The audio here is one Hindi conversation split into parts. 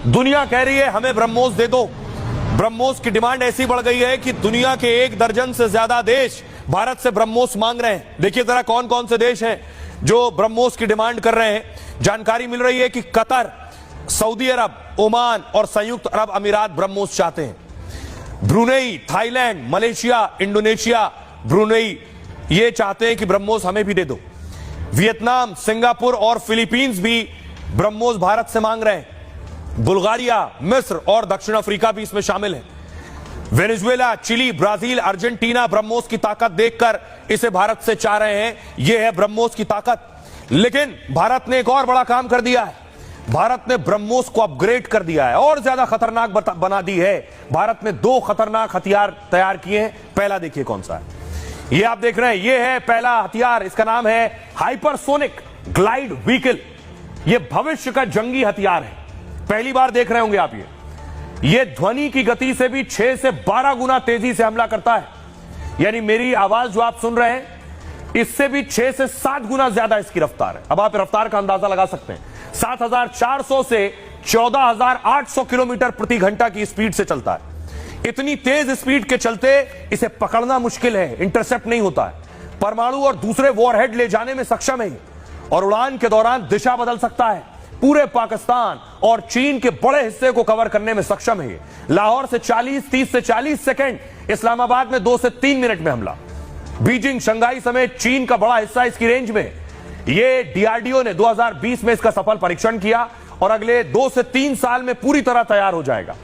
दुनिया कह रही है हमें ब्रह्मोस दे दो। ब्रह्मोस की डिमांड ऐसी बढ़ गई है कि दुनिया के 1 दर्जन से ज्यादा देश भारत से ब्रह्मोस मांग रहे हैं। देखिए जरा कौन कौन से देश हैं जो ब्रह्मोस की डिमांड कर रहे हैं। जानकारी मिल रही है कि कतर, सऊदी अरब, ओमान और संयुक्त अरब अमीरात ब्रह्मोस चाहते हैं। Brunei, Thailand, Malaysia, Indonesia, Brunei ये चाहते हैं कि ब्रह्मोस हमें भी दे दो। वियतनाम, सिंगापुर और फिलीपींस भी ब्रह्मोस भारत से मांग रहे हैं। बुल्गारिया, मिस्र और दक्षिण अफ्रीका भी इसमें शामिल है। Venezuela, Chile, Brazil, Argentina BrahMos की ताकत देखकर इसे भारत से चाह रहे हैं। यह है ब्रह्मोस की ताकत। लेकिन भारत ने एक और बड़ा काम कर दिया है। भारत ने ब्रह्मोस को अपग्रेड कर दिया है और ज्यादा खतरनाक बना दी है। भारत ने 2 खतरनाक हथियार तैयार किए हैं। पहला देखिए कौन सा है। यह आप देख रहे हैं, यह है पहला हथियार। इसका नाम है हाइपरसोनिक ग्लाइड व्हीकल। यह भविष्य का जंगी हथियार है। पहली बार देख रहे होंगे आप ये ध्वनि की गति से भी 6 से 12 गुना तेजी से हमला करता है। यानी मेरी आवाज जो आप सुन रहे हैं इससे भी 6 से 7 गुना ज्यादा इसकी रफ्तार है। अब आप रफ्तार का अंदाजा लगा सकते हैं। 7,400 से 14,800 किलोमीटर प्रति घंटा की स्पीड से चलता है। इतनी तेज स्पीड के चलते इसे पकड़ना मुश्किल है, इंटरसेप्ट नहीं होता है। परमाणु और दूसरे वॉरहेड ले जाने में सक्षम है और उड़ान के दौरान दिशा बदल सकता है। पूरे पाकिस्तान और चीन के बड़े हिस्से को कवर करने में सक्षम है। लाहौर से 30 से 40 सेकंड, इस्लामाबाद में 2 से 3 मिनट में हमला। बीजिंग, शंघाई समेत चीन का बड़ा हिस्सा इसकी रेंज में। यह डीआरडीओ ने 2020 में इसका सफल परीक्षण किया और अगले 2 से 3 साल में पूरी तरह तैयार हो जाएगा।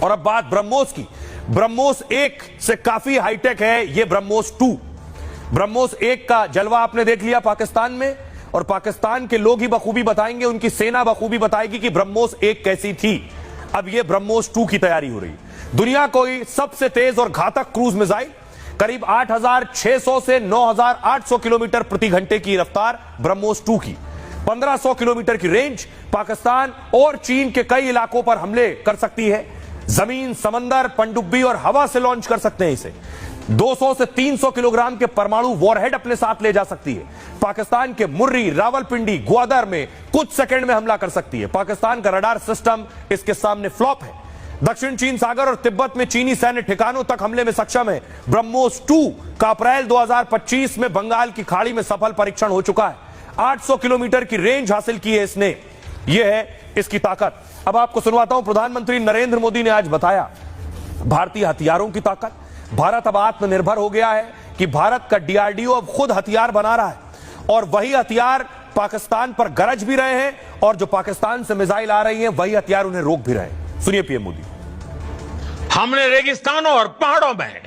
और अब बात ब्रह्मोस की। ब्रह्मोस 1 से काफी हाईटेक है। यह ब्रह्मोस 2। ब्रह्मोस 1 का जलवा आपने देख लिया पाकिस्तान में, और पाकिस्तान के लोग ही बखूबी बताएंगे, उनकी सेना बखूबी बताएगी कि ब्रह्मोस 1 कैसी थी। अब यह ब्रह्मोस 2 की तैयारी हो रही है। दुनिया को सबसे तेज और घातक क्रूज मिसाइल, करीब 8,600 से 9,800 किलोमीटर प्रति घंटे की रफ्तार ब्रह्मोस 2 की, 1,500 किलोमीटर की रेंज, पाकिस्तान और चीन के कई इलाकों पर हमले कर सकती है। जमीन, समंदर, पनडुब्बी और हवा से लॉन्च कर सकते हैं इसे। 200 से 300 किलोग्राम के परमाणु वॉरहेड अपने साथ ले जा सकती है। पाकिस्तान के मुर्री, रावलपिंडी, ग्वादर में कुछ सेकंड में हमला कर सकती है। पाकिस्तान का रडार सिस्टम इसके सामने फ्लॉप है। दक्षिण चीन सागर और तिब्बत में चीनी सैन्य ठिकानों तक हमले में सक्षम है। ब्रह्मोस 2 का अप्रैल 2025 में बंगाल की खाड़ी में सफल परीक्षण हो चुका है। 800 किलोमीटर की रेंज हासिल की है इसने। यह है इसकी ताकत। अब आपको सुनवाता हूं, प्रधानमंत्री नरेंद्र मोदी ने आज बताया भारतीय हथियारों की ताकत। भारत अब आत्मनिर्भर हो गया है कि भारत का डीआरडीओ अब खुद हथियार बना रहा है और वही हथियार पाकिस्तान पर गरज भी रहे हैं और जो पाकिस्तान से मिसाइल आ रही हैं वही हथियार उन्हें रोक भी रहे हैं। सुनिए पीएम मोदी। हमने रेगिस्तानों और पहाड़ों में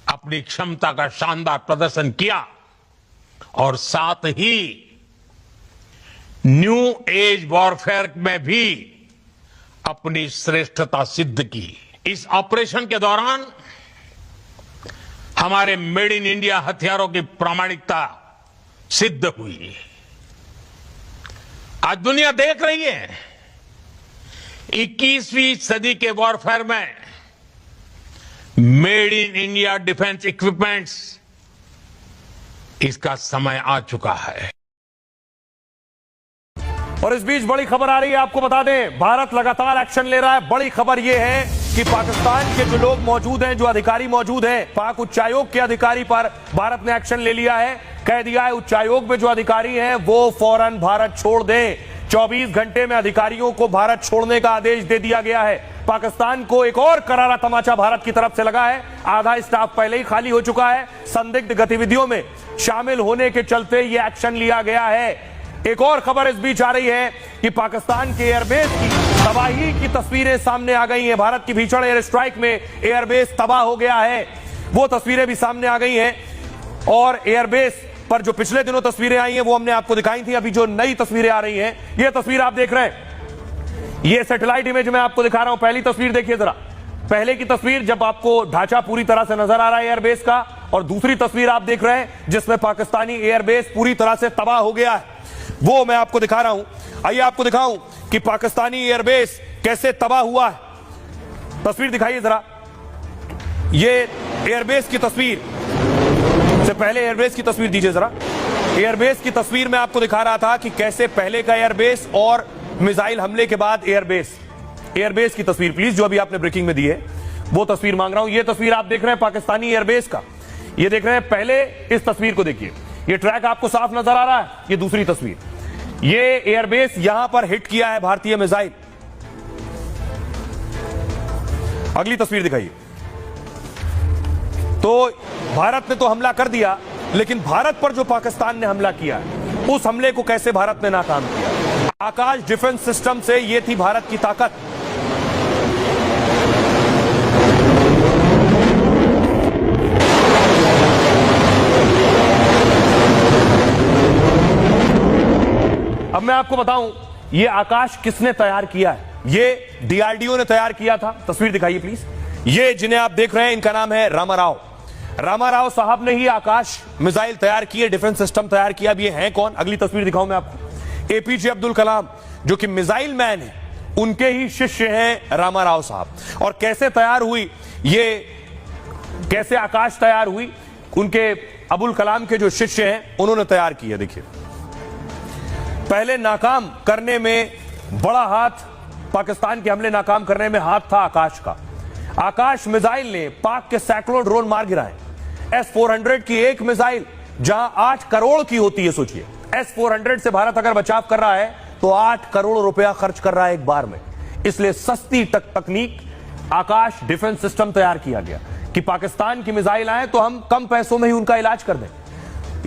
अपनी क्षमता का शानदार प्रदर्शन किया और साथ ही न्यू एज वॉरफेयर में भी अपनी श्रेष्ठता सिद्ध की। इस ऑपरेशन के दौरान हमारे मेड इन इंडिया हथियारों की प्रामाणिकता सिद्ध हुई। आज दुनिया देख रही है 21वीं सदी के वॉरफेयर में made in India defence equipments, इसका समय आ चुका है। और इस बीच बड़ी खबर आ रही है, आपको बता दें भारत लगातार एक्शन ले रहा है। बड़ी खबर यह है कि पाकिस्तान के जो लोग मौजूद हैं, जो अधिकारी मौजूद हैं, पाक उच्चायोग के अधिकारी पर भारत ने एक्शन ले लिया है। कह दिया है उच्चायोग में जो अधिकारी हैं वो फौरन भारत छोड़ दें। 24 घंटे में अधिकारियों को भारत छोड़ने का आदेश दे दिया गया है। पाकिस्तान को एक और करारा तमाचा भारत की तरफ से लगा है। आधा स्टाफ पहले ही खाली हो चुका है। संदिग्ध गतिविधियों में शामिल होने के चलते यह एक्शन लिया गया है। एक और खबर इस बीच आ रही है कि पाकिस्तान के एयरबेस की तबाही की तस्वीरें सामने आ गई हैं। भारत की भीषण एयर स्ट्राइक में एयरबेस तबाह हो गया है, वो तस्वीरें भी सामने आ गई हैं। और एयरबेस पर जो पिछले दिनों तस्वीरें आई हैं वो हमने आपको दिखाई थी। अभी जो नई तस्वीरें आ रही हैं, ये तस्वीर आप देख रहे हैं, ये सैटेलाइट इमेज मैं आपको दिखा रहा हूं। पहली तस्वीर देखिए जरा। पहले की तस्वीर जब आपको ढांचा पूरी तरह से नजर आ रहा है एयरबेस का, और दूसरी तस्वीर आप देख रहे हैं जिसमें पाकिस्तानी एयरबेस पूरी तरह से तबाह हो गया है, वो मैं आपको दिखा रहा हूं। आइए आपको दिखाऊं कि पाकिस्तानी एयरबेस कैसे तबाह हुआ है। तस्वीर दिखाइए जरा। ये एयरबेस की तस्वीर से पहले एयरबेस की तस्वीर दीजिए जरा। एयरबेस की तस्वीर में आपको दिखा रहा था कि कैसे पहले का एयरबेस और मिसाइल हमले के बाद एयरबेस की तस्वीर प्लीज, जो अभी आपने ब्रेकिंग में दी है वो तस्वीर मांग रहा हूं। ये तस्वीर आप देख रहे हैं पाकिस्तानी एयरबेस का, ये देख रहे हैं। पहले इस तस्वीर को देखिए, ये ट्रैक आपको साफ नजर आ रहा है। ये दूसरी तस्वीर, ये एयरबेस यहां पर हिट किया है भारतीय मिसाइल। अगली तस्वीर दिखाइए। तो भारत ने तो हमला कर दिया, लेकिन भारत पर जो पाकिस्तान ने हमला किया, उस हमले को कैसे भारत ने नाकाम किया? आकाश डिफेंस सिस्टम से ये थी भारत की ताकत। अब मैं आपको बताऊं, ये आकाश किसने तैयार किया है? ये डीआरडीओ ने तैयार किया था। तस्वीर दिखाइए प्लीज। ये जिन्हें आप देख रहे हैं, इनका नाम है रामाराव साहब ने ही आकाश मिसाइल तैयार किए, डिफेंस सिस्टम तैयार किया। अब ये हैं कौन? अगली तस्वीर दिखाऊं मैं आपको। एपीजे अब्दुल कलाम, जो कि मिसाइल मैन है, उनके ही शिष्य हैं रामाराव साहब। और कैसे तैयार हुई ये, कैसे आकाश तैयार हुई? उनके अबुल कलाम के जो शिष्य हैं, उन्होंने तैयार किया। देखिए, पहले नाकाम करने में बड़ा हाथ, पाकिस्तान के हमले नाकाम करने में हाथ था आकाश का। आकाश मिसाइल ने पाक के सैकड़ों ड्रोन मार गिराए। S-400 की एक मिसाइल जहां 8 करोड़ की होती है, सोचिए, S-400 से भारत अगर बचाव कर रहा है तो 8 करोड़ रुपया खर्च कर रहा है एक बार में। इसलिए सस्ती तकनीक आकाश डिफेंस सिस्टम तैयार किया गया कि पाकिस्तान की मिसाइल आए तो हम कम पैसों में ही उनका इलाज कर दें।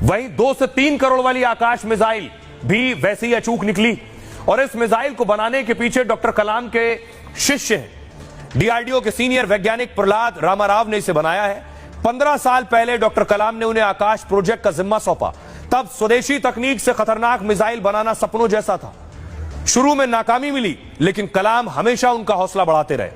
वही 2 से 3 करोड़ वाली आकाश मिसाइल भी वैसे ही अचूक निकली। और इस मिसाइल को बनाने के पीछे डॉक्टर कलाम के शिष्य हैं, डीआरडीओ के सीनियर वैज्ञानिक प्रहलाद रामाराव ने इसे बनाया है। 15 साल पहले डॉक्टर कलाम ने उन्हें आकाश प्रोजेक्ट का जिम्मा सौंपा। तब स्वदेशी तकनीक से खतरनाक मिसाइल बनाना सपनों जैसा था। शुरू में नाकामी मिली, लेकिन कलाम हमेशा उनका हौसला बढ़ाते रहे।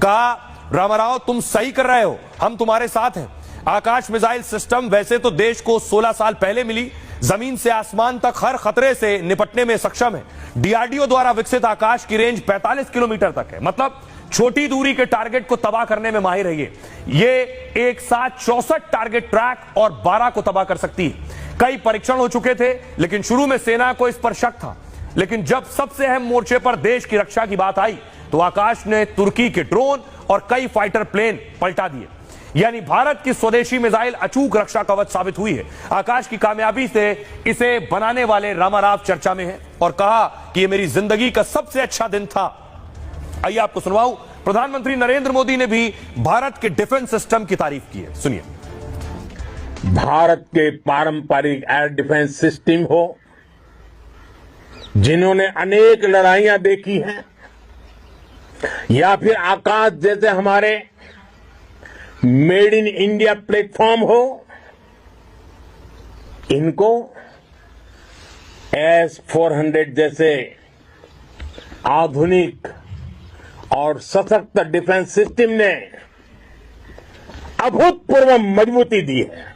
कहा, रामाराव तुम सही कर रहे हो, हम तुम्हारे साथ हैं। आकाश मिसाइल सिस्टम वैसे तो देश को 16 साल पहले मिली, जमीन से आसमान तक हर खतरे से निपटने में सक्षम है। डीआरडीओ द्वारा विकसित आकाश की रेंज 45 किलोमीटर तक है, मतलब छोटी दूरी के टारगेट को तबाह करने में माहिर है। ये एक साथ 64 टारगेट ट्रैक और 12 को तबाह कर सकती है। कई परीक्षण हो चुके थे, लेकिन शुरू में सेना को इस पर शक था। लेकिन जब सबसे अहम मोर्चे पर देश की रक्षा की बात आई, तो आकाश ने तुर्की के ड्रोन और कई फाइटर प्लेन पलटा दिए। यानी भारत की स्वदेशी मिसाइल अचूक रक्षा कवच साबित हुई है। आकाश की कामयाबी से इसे बनाने वाले रामाराव चर्चा में हैं और कहा कि यह मेरी जिंदगी का सबसे अच्छा दिन था। आइए आपको सुनवाऊं, प्रधानमंत्री नरेंद्र मोदी ने भी भारत के डिफेंस सिस्टम की तारीफ की है, सुनिए। भारत के पारंपरिक एयर डिफेंस सिस्टम हो, जिन्होंने अनेक लड़ाइयां देखी हैं, या फिर आकाश जैसे हमारे मेड इन इंडिया प्लेटफॉर्म हो, इनको S-400 जैसे आधुनिक और सशक्त डिफेंस सिस्टम ने अभूतपूर्व मजबूती दी है।